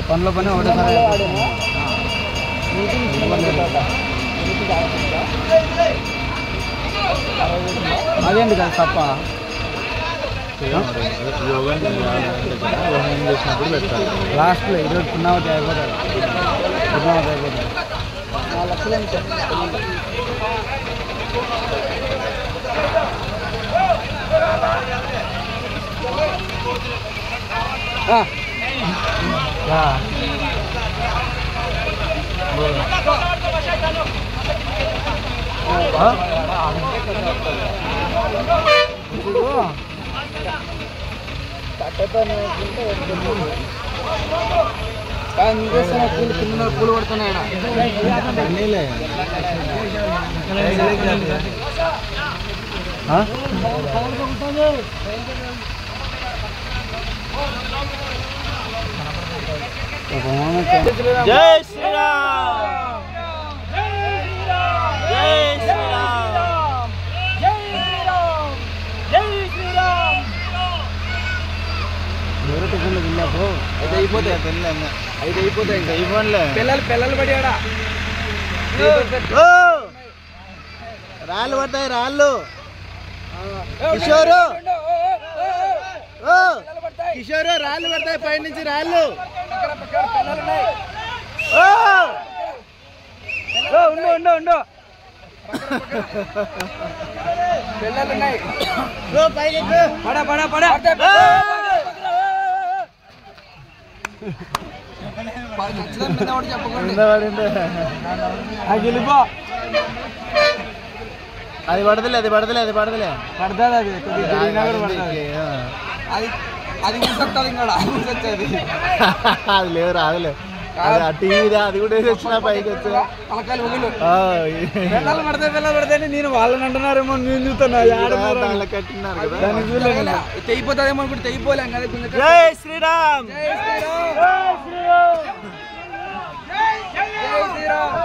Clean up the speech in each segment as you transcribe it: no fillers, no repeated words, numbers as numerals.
పనిలో పని ఒకటేసారి అదేంటి కదా తప్ప లాస్ట్లో ఈరోజు పుణ్యావతి అయిపోతాడు. పుణ్యావతి అయిపోతాడు. 4 లక్షలు పూలు పడుతున్నాయి. జై శ్రీరామ్, జై శ్రీరామ్, జై శ్రీరామ్, జై శ్రీరామ్. అయితే అయిపోతాయి, అయితే అయిపోతాయి. ఇంకా అయిపోలే పిల్లలు పడాడా రాళ్ళు పడతాయి, రాళ్ళు. కిషోరు, కిషోరు రాళ్ళు పడతాయి పైనుంచి, రాళ్ళు. ఉండు పిల్లలున్నాయి. చెప్పకుండా అది పడదలే, అది పడదలే, అది పడదలే, పడుతుంది. అది అది కూర్చొస్తుంది. ఇంకా కూర్చొచ్చేది అది లేవు, రాదులే. టీవీదా అది కూడా వచ్చిన పైకి వచ్చా తలకాయలు పిల్లలు పడితే నేను వాళ్ళని అంటున్నారేమో, నేను చూస్తున్నా కట్టినారు. తెగిపోతుందేమో అనుకుంటే తెగిపోలేం కదా. జై శ్రీరామ్, జై శ్రీరామ్, జై శ్రీరామ్.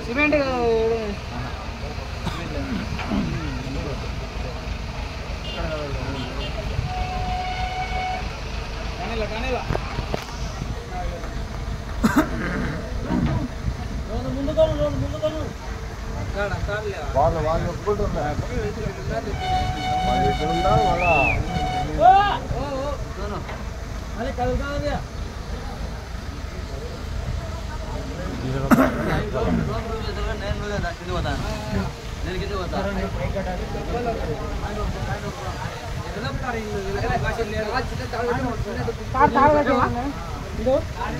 సిమెంట్ వాళ్ళు ఒప్పుకుంటున్నారు.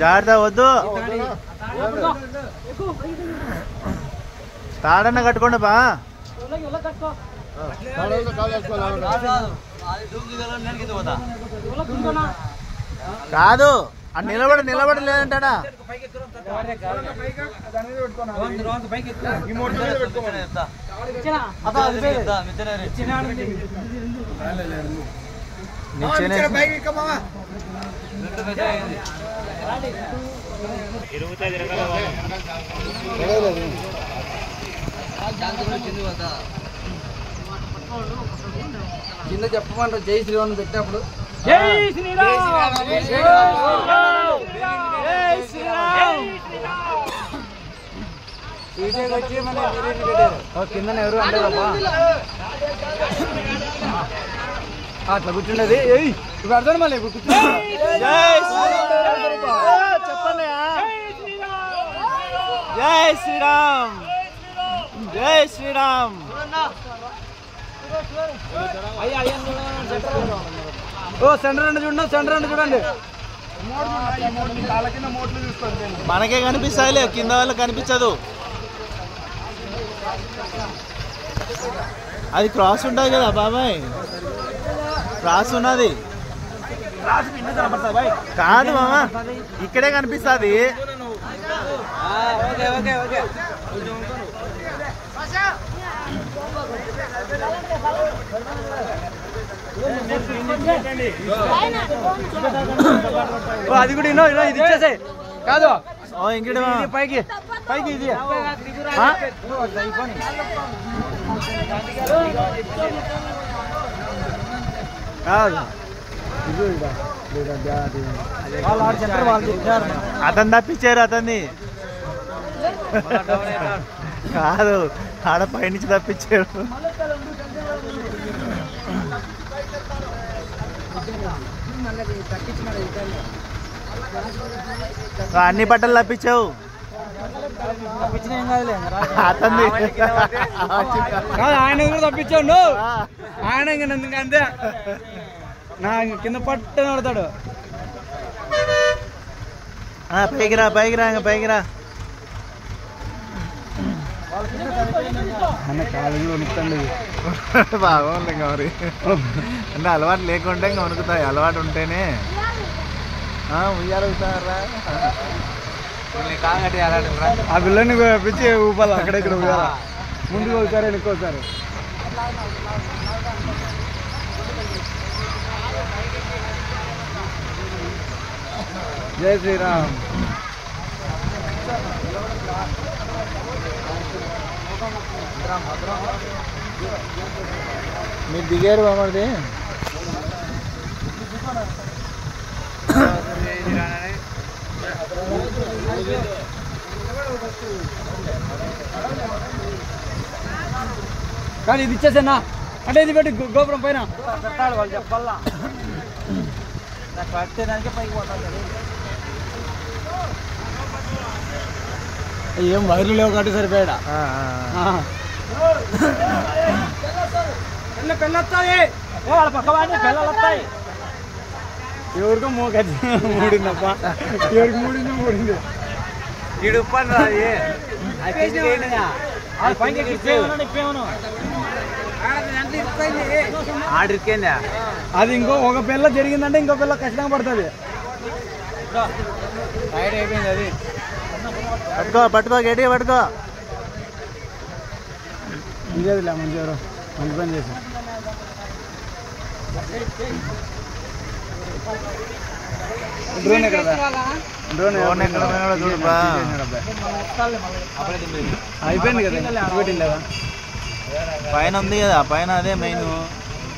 జాగ్రత్త, వద్దు. తాడన్న కట్టుకోండి బా. కాదు, అది నిలబడి లేదంటాడా. కింద చెప్పమంటారు జై శ్రీరామ్ పెట్టినప్పుడు. కింద ఎవరు అంటారబ్బా, అట్లా కూర్చుండేది. ఇప్పుడు అర్థం మళ్ళీ ఇప్పుడు చెప్పండి. జై శ్రీరామ్, జై శ్రీరామ్. సెంటర్ చూడండి. మనకే కనిపిస్తాయిలే, కింద వాళ్ళకి కనిపించదు. అది క్రాస్ ఉంటుంది కదా బాబాయ్, క్రాస్ ఉన్నది కాదు మామ, ఇక్కడే కనిపిస్తుంది. అది కూడా ఇది ఇచ్చేసే కాదు. ఇంకటి పైకి పైకి ఇది అతను తప్పించారు అతన్ని కాదు ఆడ పైనుంచి తప్పించారు అన్ని బట్టలు తప్పించావు అతన్ని ఆయన కూడా తప్పించావు నువ్వు ఆయన ఇంక అంతే నా కింద పట్టుని పడతాడు పైకిరా పైకిరా ఇంకా పైకిరా అన్న కాలు కూడా వణుకుతాండి బాగుంది ఇంకా మరి అంటే అలవాటు లేకుండా ఇంకా వణుకుతాయి అలవాటు ఉంటేనే ఉయ్యాలుతారా ఆ పిల్లని పిచ్చి ఊపాలి అక్కడెక్కడ ఉయ్యాల ముందుకు ఒకసారి వెనుకోసారి జై శ్రీరామ్ మీరు దిగారు బామది కానీ ఇది ఇచ్చేసేనా అంటే ఇది పెట్టి గోపురం పైన పెట్టాలి వాళ్ళు చెప్పాలా పట్టేదానికే పైకి పోతాను ఏం వైర్లు లేవు కాబట్టి సరిపోయాడా పెళ్ళొస్తాయి వాళ్ళ పక్క వాడిని పిల్లలు వస్తాయి ఎవరికో మూడిందప్ప ఎవరికి మూడింది ఈడు ఉప్పండి అది ఇంకో ఒక పిల్ల జరిగిందంటే ఇంకో పిల్ల ఖచ్చితంగా పడుతుంది టైట్ అయిపోయింది అది పట్టుకో పట్టుకో గట్టిగా పట్టుకో ఇదేదిలే మంచి ఎవరో మంచి పని చేశాం డ్రోన్ ఎక్కడ డ్రోన్ ఎక్కడ చూడబ్బా అయిపోయింది కదా పెట్టిందా పైన ఉంది కదా పైన అదే మెయిన్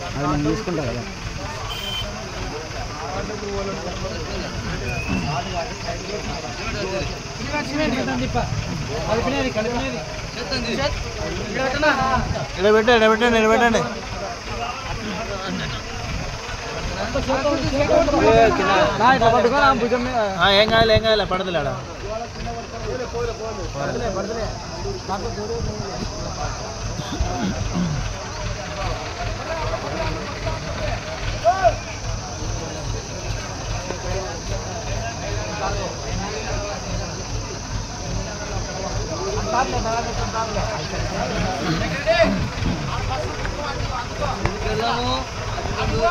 అది మనం తీసుకుంటా కదా పెట్టండి ఏం కాదు పడదులేడా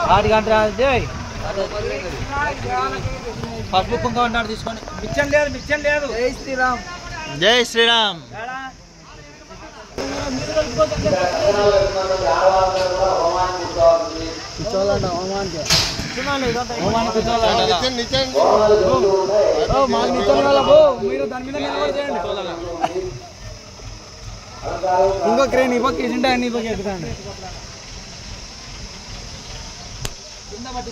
ఆడి గంట పసుపు కుంక ఉన్నాడు తీసుకోండి మిచ్చం లేదు జై శ్రీరామ్ జై శ్రీరామ్ మీరు దాని మీద ఇంకో క్రేన్ ఈ పక్క వేసింటే అన్ని పక్క ఎక్కుతాండి కింద పట్టి